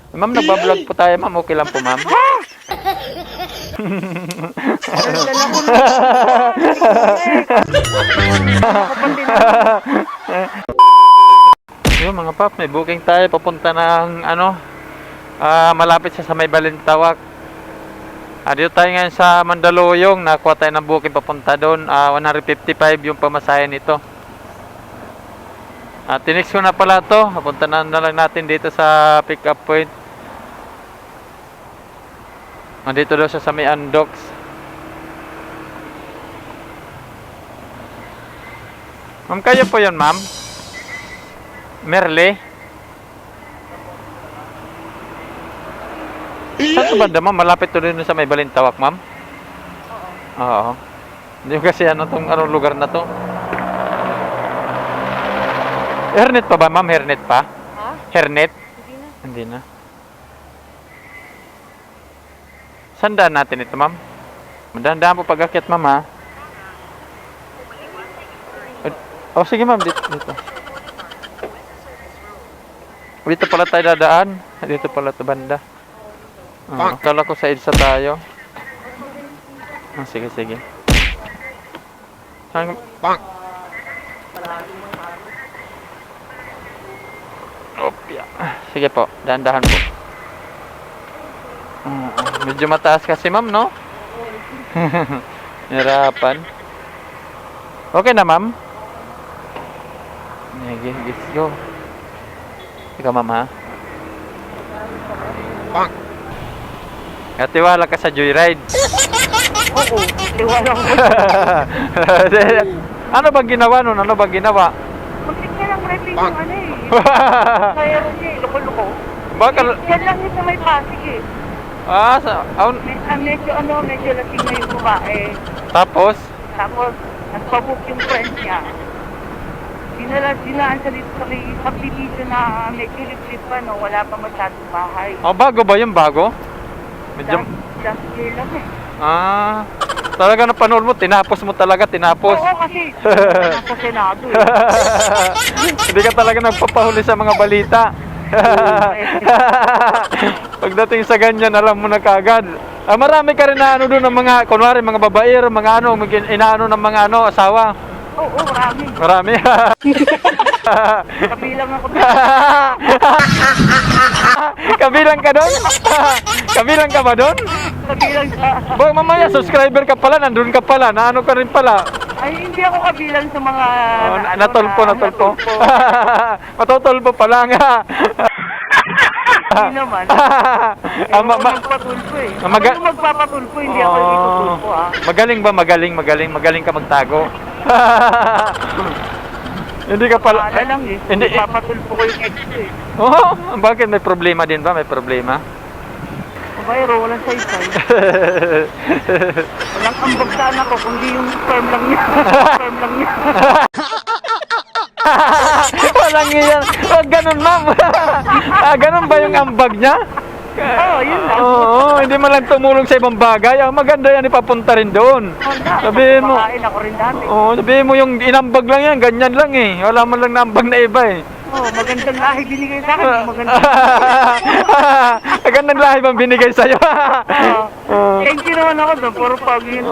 Ma'am, nagbablog po tayo, ma'am. Okay lang po, ma'am. Dala ko na. Yung mga pap, may booking tayo. Papunta ng, malapit sa may Balintawak. Dito tayo ngayon sa Mandaluyong. Nakuha tayo ng booking papunta doon. 155 yung pamasahe nito. Tinix ko na pala to. Papunta na lang natin dito sa pick up point. Dito daw sa may Andox. Ma'am, kayo po yun, ma'am? Merle? Saan ba banda, ma'am? Malapit to rin sa may Balintawak, ma'am? Oo. Hindi ko kasi anong lugar na to. Hernet pa ba, ma'am? Hernet pa? Ha? Hernet? Hindi na. Hindi na. Saan daan natin ito, ma'am? Dahan-dahan po pag-akyat, ma'am, ha? Oh, sige, ma'am. Dito. Dito pala tayo dadaan. Dito pala ito banda. Akala ko sa EDSA tayo. Sige. Saan? Opya. Sige po, dahan-dahan po. Medyo mataas kasi, ma'am, no? Hirapan. Okay na, ma'am? Sige, let's go. Ikaw, ma'am, ha? Tiwala ka sa joyride. Oo, tiwala ko. Ano ba ginawa nun? Magtik na lang rep yung Kaya rin niya, loko-loko. Baka... Yan lang yung sa may Pasig eh. Medyo lasing na yung babae. Tapos? Tapos, nagpabook yung friend niya. Dinaan siya dito sa may subdivision na medyo liplip pa, no? Wala pa masyadong bahay. Bago ba yung bago? Medyo... Last year lang eh. Talaga napanood mo, tinapos mo talaga. Oo, kasi nasa Senado eh. Hindi ka talaga nagpapahuli sa mga balita. Pagdating sa ganyan, alam mo na kagad. Marami ka rin na doon ng mga, kunwari mga babae, mga inaano ng mga asawa. Oo, marami. Marami. Kabilang ako. Kabilang ka doon? Kabilang ka ba doon? Kabilang sa... Mamaya, subscriber ka pala, nandun ka pala, naano ka rin pala. Ay, hindi ako kabilang sa mga... Natulpo. Matutulpo pala nga. Hindi naman. Ako magpatulpo eh. Ako magpapatulpo, hindi ako itutulpo ah. Magaling ba? Magaling ka magtago. Hindi ka pala... Wala lang eh. Hindi. Papatulpo ko yung ex ko eh. Bakit? May problema din ba? May problema? Mayro, walang saysay. Walang ambag saan ako, kundi yung sperm lang niya. Walang iyan. Wag ganun, ma'am. Ganun ba yung ambag niya? Oo, yun lang. Oo, hindi man lang tumulong sa ibang bagay. Maganda yan, ipapunta rin doon. Sabihin mo. Makain ako rin dati. Sabihin mo yung inambag lang yan, ganyan lang eh. Wala man lang naambag na iba eh. Magandang lahi binigay sa akin. Magandang lahi bang binigay sa'yo? Thank you naman ako doon. Puro pagi yun.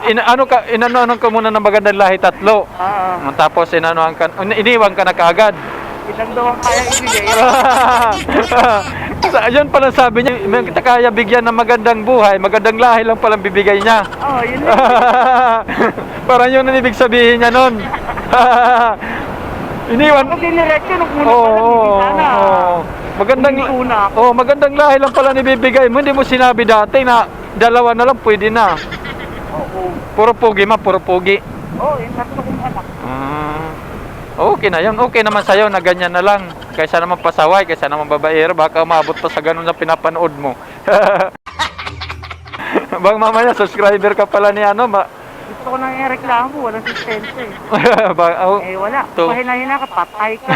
Inano ka muna ng magandang lahi 3. Tapos iniwan ka na kaagad. Ilang daw ang kaya ibigay. Yun pala sabi niya, may kita kaya bigyan ng magandang buhay, magandang lahi lang palang bibigay niya. Yun lang. Parang yun ang ibig sabihin niya nun. Iniwan. Ako diniretso nung una pala, magandang lahi lang pala nibibigay mo. Hindi mo sinabi dati na 2 na lang pwede na. Puro pogi, puro pogi. Yung 3 kong anak. Okay na yun. Okay naman sa'yo na ganyan na lang. Kaysa naman pasaway, kaysa naman babaero, baka maabot pa sa ganun na pinapanood mo. Bang mamaya, subscriber ka pala ni Gusto ko nang i-reklamo, walang sustento eh. Wala. To. Pahina-hina ka, patay ka.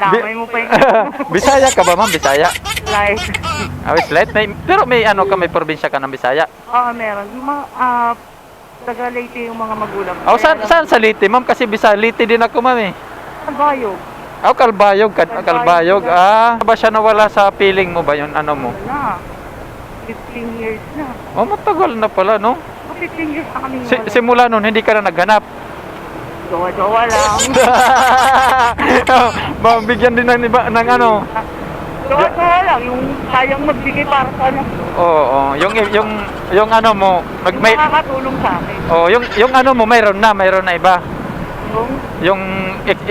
Damay mo pa yung... Bisaya ka ba, ma'am? Bisaya? Like... Slight? Pero may probinsya ka ng Bisaya? Meron. Yung mga... taga Leyte yung mga magulang. Saan sa Leyte, ma'am? Kasi Bisaya, Leyte din ako, ma'am eh. Bayog. Kalbayog. Kalbayog. Ba siya nawala sa feeling mo ba yun? Ano mo? Na. 15 years na. Oh, matagal na pala, no? 15 years na kami wala. Simula nun, hindi ka na naghanap. Jowa-jowa lang. Bigyan din ng iba, ng ano. Jowa-jowa lang. Yung sayang magbigay para sa ano. Oo, yung ano mo, Yung makakatulong sa akin. Oh, yung ano mo, mayroon na iba. Yung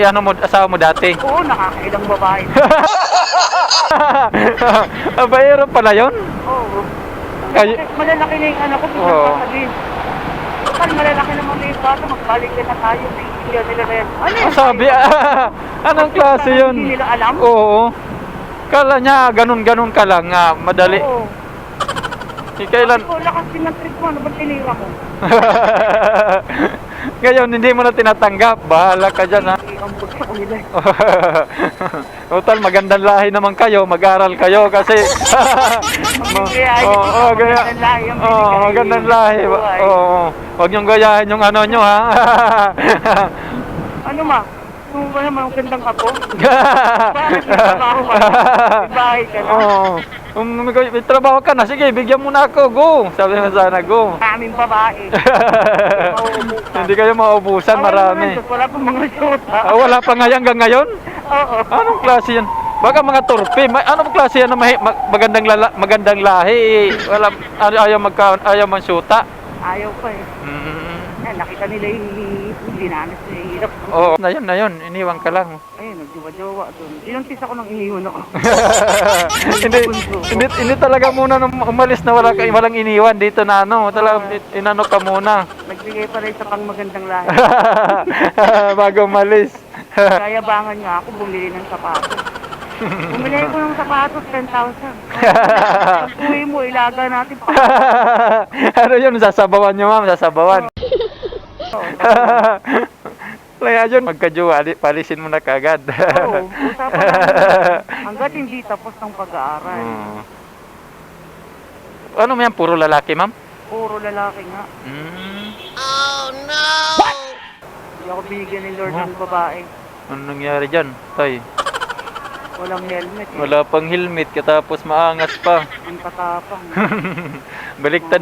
ano mo, asawa mo dati. Oo, nakakailang babae. Bayero pala yun? Oo. Ay- Malalaki na yung anak ko, Oo. sabihin. Kapag malalaki naman na yung bata, magbalik na tayo. Naiintindihan nila na yan. Ano yan? Sabi, anong klase yun? Hindi nila alam? Oo. Kala niya, ganun-ganun ka lang, madali. Oo. Kailan? Oo, lakas din ng trip mo. Ano ba't tinira mo? Ngayon, hindi mo na tinatanggap. Bahala ka dyan, ha? Ang bugsa ko nila. Total, magandang lahi naman kayo. Mag-aral kayo kasi... magandang lahi. Huwag niyong gayahin yung ano nyo, ha? Ano ma? Kung ba naman ang gandang kapo? Bakit may trabaho ka na? May bahay ka na? May trabaho ka na. Sige, bigyan mo na ako. Go. Sabi mo sana, go. Kaming babae. Hindi kayo maubusan, marami. Wala pang mga shota. Wala pa nga hanggang ngayon? Oo. Anong klase yan? Baka mga torpe. Anong klase yan na magandang lahi? Wala, ayaw man syuta. Ayaw pa eh. Nakita nila yung dinanas na hirap. Oo, na yun. Iniwan ka lang. Ayun, nagjowa-jowa doon. Inuntis ako nang iniwan ako. hindi talaga muna nung umalis na walang iniwan dito na ano. Talagang inano ka muna. Nagbigay pa rin sa pang magandang lahi. Bago umalis. Kayabangan nga ako bumili ng sapatos. Bumili ko ng sapatos, 10,000. Pag uwi mo, ilaga natin pa. Ano yun? Sasabawan nyo, ma'am. Sasabawan. Kaya yun, magkajowa, palisin mo na kagad. Oo, usapan lang. Hanggat hindi tapos ng pag-aaral. Ano mo yan? Puro lalaki, ma'am? Puro lalaki nga. Oh no! Hindi ako binigyan ni Lord ng babae. Ano nangyari dyan, tay? Walang helmet eh. Wala pang helmet, katapos maangas pa. Ang tatapang. Baliktad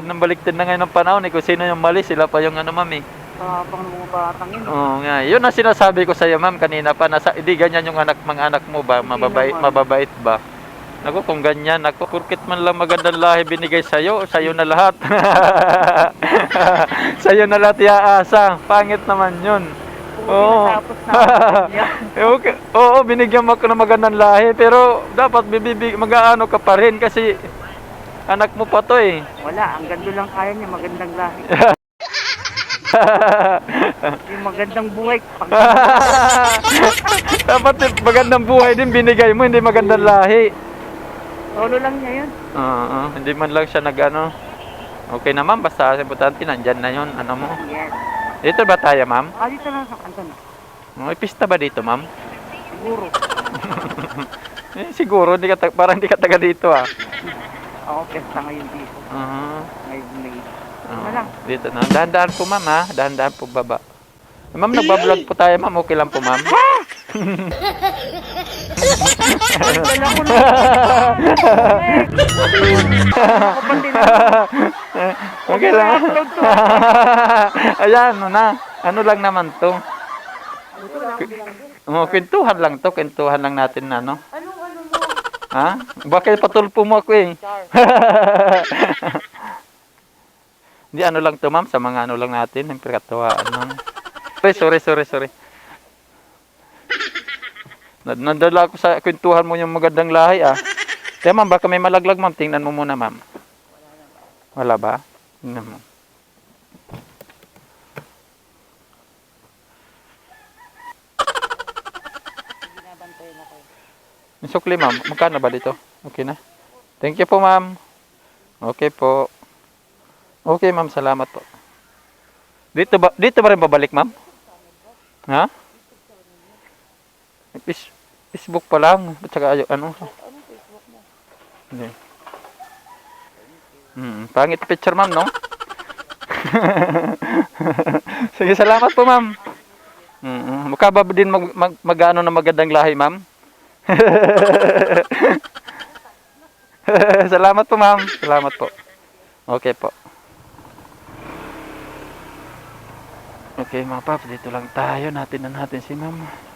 na ngayon ng panahon eh. Kung sino yung mali, sila pa yung ano, ma'am eh. Tatapang ng mga batang yun. Oo nga. Yun ang sinasabi ko sa'yo, ma'am, kanina pa. Hindi ganyan yung mga anak mo ba? Mababait ba? Naku, kung ganyan, kurkit man lang magandang lahi binigay sa'yo na lahat. Sa'yo na lahat iaasa. Pangit naman yun. Oo. Oo, binigyan mo ako ng magandang lahi, pero dapat mag-aano ka pa rin kasi anak mo pa to eh. Wala, ang gando lang kaya niya, magandang lahi. Yung magandang buhay. Dapat magandang buhay din binigay mo, hindi magandang lahi. Solo lang niya yun. Oo, hindi man lang siya nag-ano. Okay naman, basta importante nandyan na yun, ano mo. Yes. Dito ba tayo, ma'am? Dito lang sa kanto na. May pista ba dito, ma'am? Siguro. Siguro, parang hindi ka taga dito ah. Ako, pesta ngayon dito. May lang. Dito na. Dahan-dahan po, ma'am ha. Dahan-dahan po baba. Ma'am, nagbablog po tayo, ma'am. Okay lang po, ma'am. Dala ko na. Okay lang. Ayan, ano lang naman to. Kwentuhan lang to. Kwentuhan lang natin na, no? Ano mo? Ha? Bakit patulpo mo ako eh? Hindi, ano lang to, ma'am. Sa mga ano lang natin. Ang pagkatuwaan lang. Sorry. Nandala ako sa kwentuhan mo yung magandang lahi ah. Kaya ma'am, baka may malaglag ma'am. Tingnan mo muna ma'am. Wala ba? Tingnan mo. Yung sukli ma'am, magkano ba dito? Okay na? Thank you po ma'am. Okay po. Okay ma'am, salamat po. Dito ba rin babalik ma'am? Ha? Facebook pa lang. At saka ano? Hindi. Pangit picture ma'am, no? Sige, salamat po ma'am. Mukha ba din mag-ano na magandang lahi, ma'am? Salamat po, ma'am. Salamat po. Okay po. Okay, mga paps, dito lang tayo. Natin si ma'am.